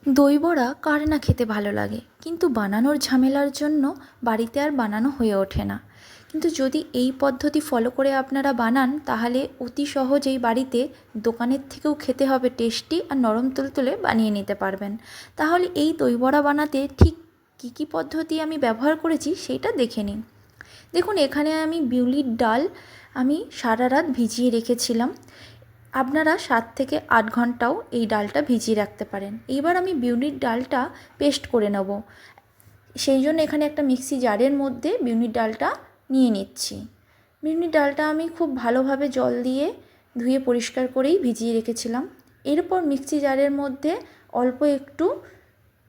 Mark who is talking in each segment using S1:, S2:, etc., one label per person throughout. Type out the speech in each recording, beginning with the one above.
S1: দই বড়া কার না খেতে ভালো লাগে, কিন্তু বানানোর ঝামেলার জন্য বাড়িতে আর বানানো হয়ে ওঠে না। কিন্তু যদি এই পদ্ধতি ফলো করে আপনারা বানান, তাহলে অতি সহজেই বাড়িতে দোকানের থেকেও খেতে হবে টেস্টি আর নরম তুলতুলে বানিয়ে নিতে পারবেন। তাহলে এই দই বড়া বানাতে ঠিক কী কী পদ্ধতি আমি ব্যবহার করেছি সেইটা দেখে নিন। দেখুন, এখানে আমি বিউলির ডাল সারা রাত ভিজিয়ে রেখেছিলাম। আপনারা 7 থেকে 8 ঘন্টাও এই ডালটা ভিজিয়ে রাখতে পারেন। এইবার আমি বিউলির ডালটা পেস্ট করে নেব। সেই জন্য এখানে একটা মিক্সি জারের মধ্যে বিউলির ডালটা নিয়ে নিচ্ছি। বিউলির ডালটা আমি খুব ভালোভাবে জল দিয়ে ধুয়ে পরিষ্কার করেই ভিজিয়ে রেখেছিলাম। এরপর মিক্সি জারের মধ্যে অল্প একটু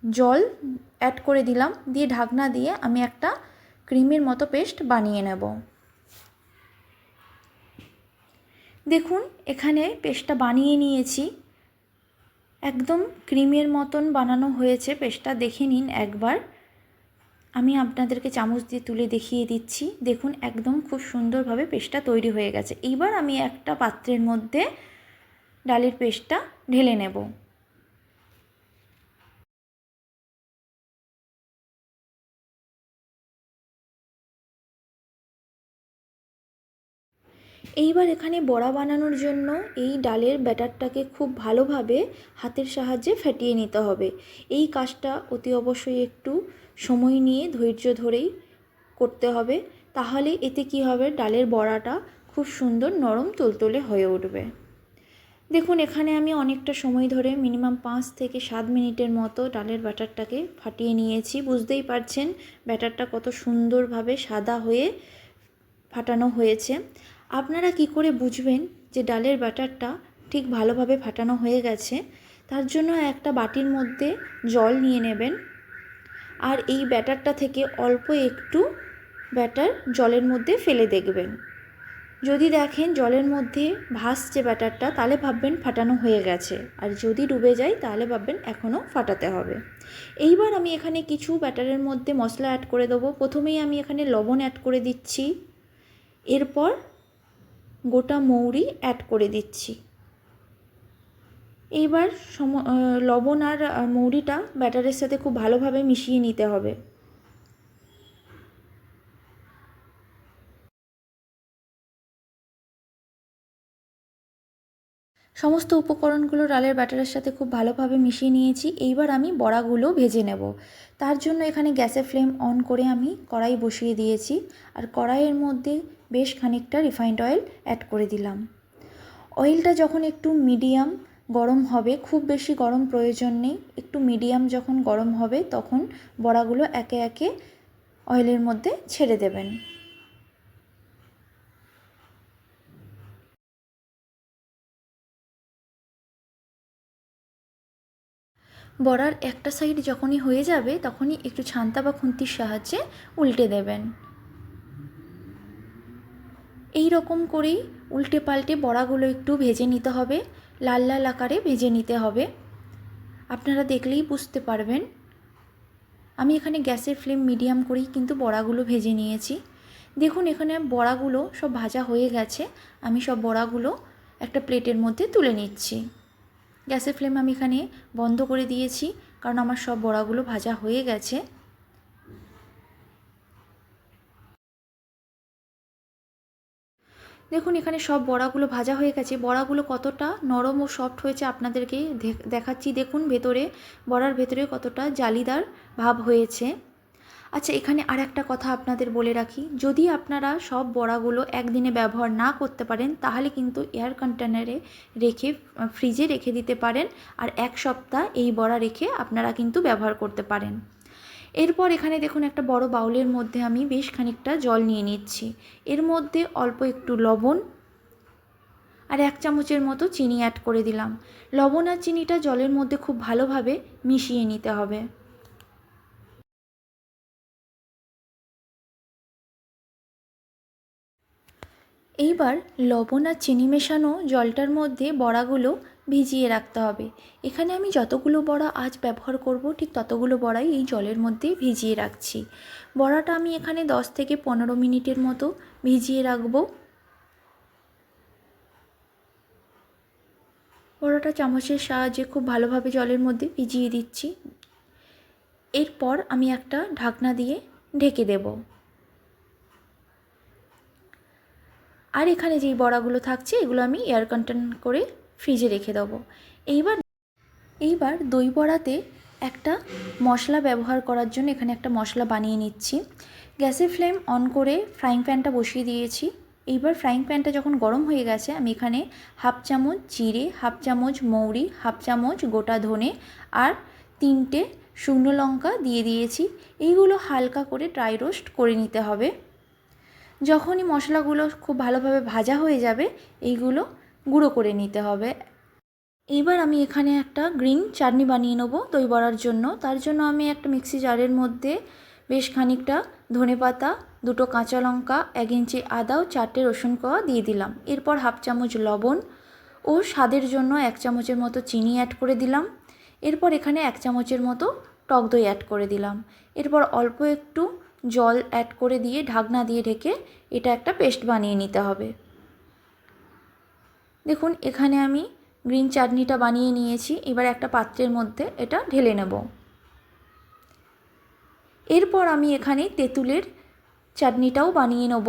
S1: জল অ্যাড করে দিলাম, দিয়ে ঢাকনা দিয়ে আমি একটা ক্রিমের মতো পেস্ট বানিয়ে নেব। দেখুন, এখানে পেস্টটা বানিয়ে নিয়েছি, একদম ক্রিমের মতন বানানো হয়েছে। পেস্টটা দেখে নিন একবার, আমি আপনাদেরকে চামচ দিয়ে তুলে দেখিয়ে দিচ্ছি। দেখুন, একদম খুব সুন্দরভাবে পেস্টটা তৈরি হয়ে গেছে। এইবার আমি একটা পাত্রের মধ্যে ডালের পেস্টটা ঢেলে নেব। এইবার এখানে বড়া বানানোর জন্য এই ডালের ব্যাটারটাকে খুব ভালোভাবে হাতের সাহায্যে ফেটিয়ে নিতে হবে। এই কাজটা অতি অবশ্যই একটু সময় নিয়ে ধৈর্য ধরেই করতে হবে, তাহলে এতে কি হবে, ডালের বড়াটা খুব সুন্দর নরম তুলতুলে হয়ে উঠবে। দেখুন, এখানে আমি অনেকটা সময় ধরে মিনিমাম 5 থেকে 7 মিনিটের মতো ডালের ব্যাটারটাকে ফাটিয়ে নিয়েছি। বুঝতেই পারছেন ব্যাটারটা কত সুন্দরভাবে সাদা হয়ে ফাটানো হয়েছে। আপনারা কি করে বুঝবেন যে ডালের ব্যাটারটা ঠিক ভালোভাবে ফাটানো হয়ে গেছে? তার জন্য একটা বাটির মধ্যে জল নিয়ে নেবেন, আর এই ব্যাটারটা থেকে অল্প একটু ব্যাটার জলের মধ্যে ফেলে দেখবেন। যদি দেখেন জলের মধ্যে ভাসছে ব্যাটারটা, তাহলে ভাববেন ফাটানো হয়ে গেছে, আর যদি ডুবে যায় তাহলে ভাববেন এখনও ফাটাতে হবে। এইবার আমি এখানে কিছু ব্যাটারের মধ্যে মশলা অ্যাড করে দেবো। প্রথমেই আমি এখানে লবণ অ্যাড করে দিচ্ছি, এরপর গোটা মৌরি অ্যাড করে দিচ্ছি। এইবার লবণ আর মৌরিটা ব্যাটারের সাথে খুব ভালোভাবে মিশিয়ে নিতে হবে। সমস্ত উপকরণগুলো ডালের ব্যাটারের সাথে খুব ভালোভাবে মিশিয়ে নিয়েছি। এইবার আমি বড়াগুলো ভেজে নেব। তার জন্য এখানে গ্যাসের ফ্লেম অন করে আমি কড়াই বসিয়ে দিয়েছি, আর কড়াইয়ের মধ্যে বেশ খানিকটা রিফাইন্ড অয়েল অ্যাড করে দিলাম। অয়েলটা যখন একটু মিডিয়াম গরম হবে, খুব বেশি গরম প্রয়োজন নেই, একটু মিডিয়াম যখন গরম হবে তখন বড়াগুলো একে একে অয়েলের মধ্যে ছেড়ে দেবেন। বড়ার একটা সাইড যখনই হয়ে যাবে তখনই একটু ছান্তা বা খুন্তির সাহায্যে উল্টে দেবেন। এই রকম করেই উল্টে পাল্টে বড়াগুলো একটু ভেজে নিতে হবে, লাল লাল আকারে ভেজে নিতে হবে। আপনারা দেখলেই বুঝতে পারবেন। আমি এখানে গ্যাসের ফ্লেম মিডিয়াম করেই কিন্তু বড়াগুলো ভেজে নিয়েছি। দেখুন, এখানে বড়াগুলো সব ভাজা হয়ে গেছে। আমি সব বড়াগুলো একটা প্লেটের মধ্যে তুলে নিচ্ছি। গ্যাসের ফ্লেম আমি এখানে বন্ধ করে দিয়েছি, কারণ আমার সব বড়াগুলো ভাজা হয়ে গেছে। দেখুন, এখানে সব বড়াগুলো ভাজা হয়ে গেছে। বড়াগুলো কতটা নরম ও সফট হয়েছে আপনাদেরকে দেখাচ্ছি। দেখুন, বড়ার ভেতরে কতটা জালিদার ভাব হয়েছে। আচ্ছা, এখানে আর একটা কথা আপনাদের বলে রাখি, যদি আপনারা সব বড়াগুলো একদিনে ব্যবহার না করতে পারেন, তাহলে কিন্তু এয়ার কন্টেনারে রেখে ফ্রিজে রেখে দিতে পারেন, আর 1 সপ্তাহ এই বড়া রেখে আপনারা কিন্তু ব্যবহার করতে পারেন। এরপর এখানে দেখুন, একটা বড় বাউলের মধ্যে আমি বেশ খানিকটা জল নিয়ে নিচ্ছি। এর মধ্যে অল্প একটু লবণ আর 1 চামচের মতো চিনি অ্যাড করে দিলাম। লবণ আর চিনিটা জলের মধ্যে খুব ভালোভাবে মিশিয়ে নিতে হবে। এইবার লবণ আর চিনি মেশানো জলটার মধ্যে বড়াগুলো ভিজিয়ে রাখতে হবে। এখানে আমি যতগুলো বড়া আজ ব্যবহার করব, ঠিক ততগুলো বড়াই এই জলের মধ্যে ভিজিয়ে রাখছি। বড়াটা আমি এখানে 10 থেকে 15 মিনিটের মতো ভিজিয়ে রাখবো। বড়াটা চামচের সাহায্যে খুব ভালোভাবে জলের মধ্যে ভিজিয়ে দিচ্ছি। এরপর আমি একটা ঢাকনা দিয়ে ঢেকে দেব। আর এখানে যেই বড়াগুলো থাকছে এগুলো আমি এয়ার কন্টেইনার করে ফ্রিজে রেখে দেবো। এইবার দই বড়াতে একটা মশলা ব্যবহার করার জন্য এখানে একটা মশলা বানিয়ে নিচ্ছি। গ্যাসের ফ্লেম অন করে ফ্রাইং প্যানটা বসিয়ে দিয়েছি। এইবার ফ্রাইং প্যানটা যখন গরম হয়ে গেছে আমি এখানে হাফ চামচ জিরে, হাফ চামচ মৌরি, হাফ চামচ গোটা ধনে আর 3টে শুকনো লঙ্কা দিয়ে দিয়েছি। এইগুলো হালকা করে ড্রাই রোস্ট করে নিতে হবে। যখনই মশলাগুলো খুব ভালোভাবে ভাজা হয়ে যাবে এইগুলো গুঁড়ো করে নিতে হবে। এইবার আমি এখানে একটা গ্রিন চাটনি বানিয়ে নেব দই বড়ার জন্য। তার জন্য আমি একটা মিক্সি জারের মধ্যে বেশ খানিকটা ধনেপাতা, 2টো কাঁচা লঙ্কা, 1 ইঞ্চি আদা ও 4টে রসুন কোয়া দিয়ে দিলাম। এরপর হাফ চামচ লবণ ও স্বাদের জন্য 1 চামচের মতো চিনি অ্যাড করে দিলাম। এরপর এখানে 1 চামচের মতো টক দই অ্যাড করে দিলাম। এরপর অল্প একটু জল অ্যাড করে দিয়ে ঢাকনা দিয়ে ঢেকে এটা একটা পেস্ট বানিয়ে নিতে হবে। দেখুন এখানে আমি গ্রিন চাটনিটা বানিয়ে নিয়েছি। এবার একটা পাত্রের মধ্যে এটা ঢেলে নেব। এরপর আমি এখানে তেঁতুলের চাটনিটাও বানিয়ে নেব।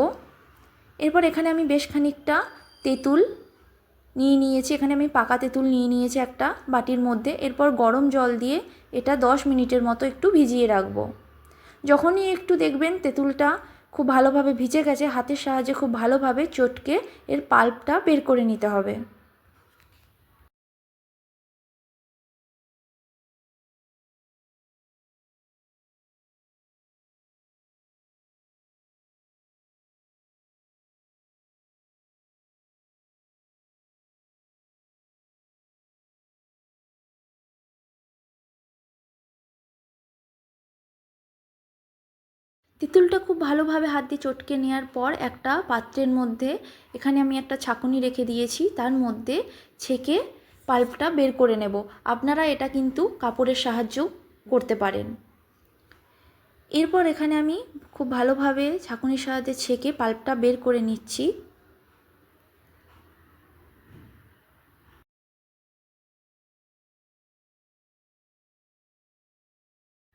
S1: এরপর এখানে আমি বেশ খানিকটা তেঁতুল নিয়ে নিয়েছি। এখানে আমি পাকা তেঁতুল নিয়ে নিয়েছি একটা বাটির মধ্যে। এরপর গরম জল দিয়ে এটা 10 মিনিটের মতো একটু ভিজিয়ে রাখবো। যখনই একটু দেখবেন তেঁতুলটা খুব ভালোভাবে ভিজে গেছে, হাতের সাহায্যে খুব ভালোভাবে চটকে এর পাল্পটা বের করে নিতে হবে। তেঁতুলটা খুব ভালোভাবে হাত দিয়ে চটকে নেওয়ার পর একটা পাত্রের মধ্যে এখানে আমি একটা ছাঁকুনি রেখে দিয়েছি, তার মধ্যে ছেঁকে পাল্পটা বের করে নেব। আপনারা এটা কিন্তু কাপড়ের সাহায্যেও করতে পারেন। এরপর এখানে আমি খুব ভালোভাবে ছাঁকুনির সাহায্যে ছেঁকে পাল্পটা বের করে নিচ্ছি।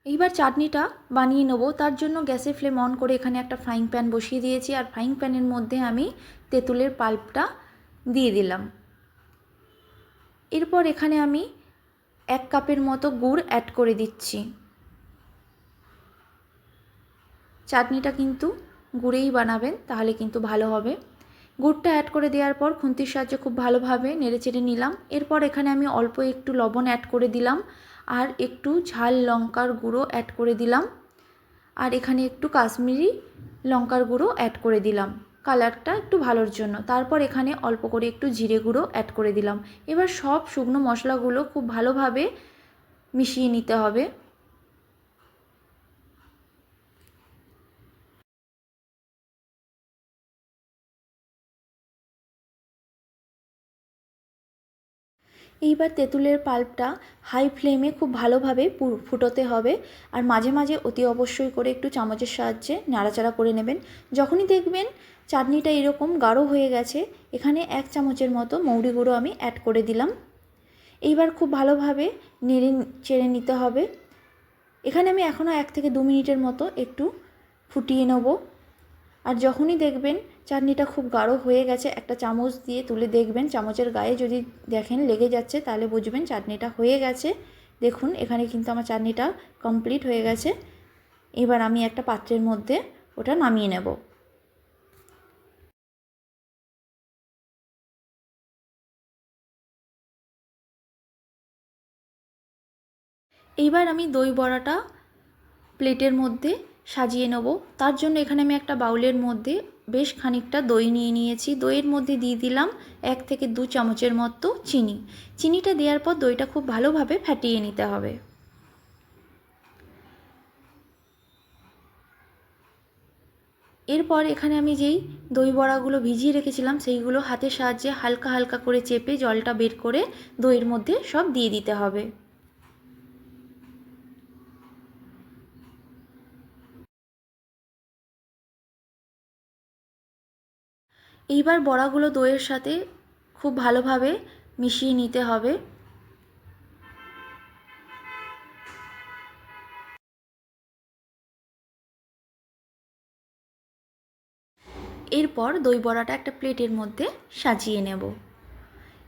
S1: এইবার চাটনিটা বানিয়ে নেব। তার জন্য গ্যাসের ফ্লেম অন করে এখানে একটা ফ্রাইং প্যান বসিয়ে দিয়েছি আর ফ্রাইং প্যানের মধ্যে আমি তেঁতুলের পাল্পটা দিয়ে দিলাম। এরপর এখানে আমি 1 কাপের মতো গুড় অ্যাড করে দিচ্ছি। চাটনিটা কিন্তু গুড়েই বানাবেন, তাহলে কিন্তু ভালো হবে। গুড়টা অ্যাড করে দেওয়ার পর খুন্তির সাহায্যে খুব ভালোভাবে নেড়েচেড়ে নিলাম। এরপর এখানে আমি অল্প একটু লবণ অ্যাড করে দিলাম আর একটু ঝাল লঙ্কার গুঁড়ো অ্যাড করে দিলাম আর এখানে একটু কাশ্মীরি লঙ্কার গুঁড়ো অ্যাড করে দিলাম কালারটা একটু ভালোর জন্য। তারপর এখানে অল্প করে একটু জিরে গুঁড়ো অ্যাড করে দিলাম। এবার সব শুকনো মশলাগুলো খুব ভালোভাবে মিশিয়ে নিতে হবে। এইবার তেঁতুলের পাল্পটা হাই ফ্লেমে খুব ভালোভাবে ফুটোতে হবে আর মাঝে মাঝে অতি অবশ্যই করে একটু চামচের সাহায্যে নাড়াচাড়া করে নেবেন। যখনই দেখবেন চাটনিটা এরকম গাঢ় হয়ে গেছে, এখানে 1 চামচের মতো মৌরি গুঁড়ো আমি অ্যাড করে দিলাম। এইবার খুব ভালোভাবে নেড়ে চেড়ে নিতে হবে। এখানে আমি এখনও 1 থেকে 2 মিনিটের মতো একটু ফুটিয়ে নেব। আর যখনই দেখবেন চাটনিটা খুব গাঢ় হয়ে গেছে, একটা চামচ দিয়ে তুলে দেখবেন, চামচের গায়ে যদি দেখেন লেগে যাচ্ছে তাহলে বুঝবেন চাটনিটা হয়ে গেছে। দেখুন এখানে কিন্তু আমার চাটনিটা কমপ্লিট হয়ে গেছে। এবার আমি একটা পাত্রের মধ্যে ওটা নামিয়ে নেব। এইবার আমি দই বড়াটা প্লেটের মধ্যে সাজিয়ে নেব। তার জন্য এখানে আমি একটা বাউলের মধ্যে বেশ খানিকটা দই নিয়ে নিয়েছি। দইয়ের মধ্যে দিয়ে দিলাম 1 থেকে 2 চামচের মতো চিনি। চিনিটা দেওয়ার পর দইটা খুব ভালোভাবে ফাটিয়ে নিতে হবে। এরপর এখানে আমি যেই দই বড়াগুলো ভিজিয়ে রেখেছিলাম সেইগুলো হাতের সাহায্যে হালকা হালকা করে চেপে জলটা বের করে দইয়ের মধ্যে সব দিয়ে দিতে হবে। এইবার বড়াগুলো দইয়ের সাথে খুব ভালোভাবে মিশিয়ে নিতে হবে। এরপর দই বড়াটা একটা প্লেটের মধ্যে সাজিয়ে নেব।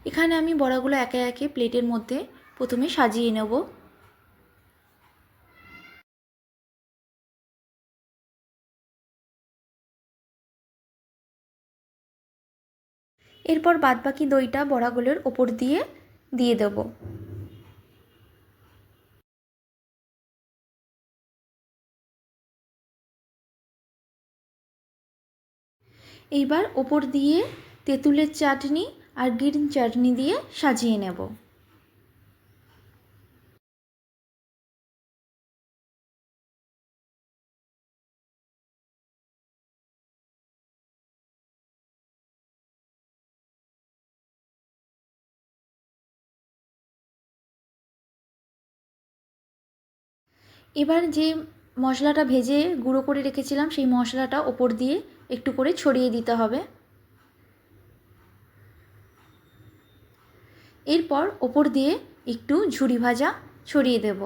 S1: এখানে আমি বড়াগুলো একে একে প্লেটের মধ্যে প্রথমে সাজিয়ে নেব। এরপর বাদবাকি দইটা বড়াগুলোর ওপর দিয়ে দেব। এইবার ওপর দিয়ে তেঁতুলের চাটনি আর গ্রিন চাটনি দিয়ে সাজিয়ে নেব। এবার যে মশলাটা ভেজে গুঁড়ো করে রেখেছিলাম সেই মশলাটা ওপর দিয়ে একটু করে ছড়িয়ে দিতে হবে। এরপর ওপর দিয়ে একটু ঝুরি ভাজা ছড়িয়ে দেব।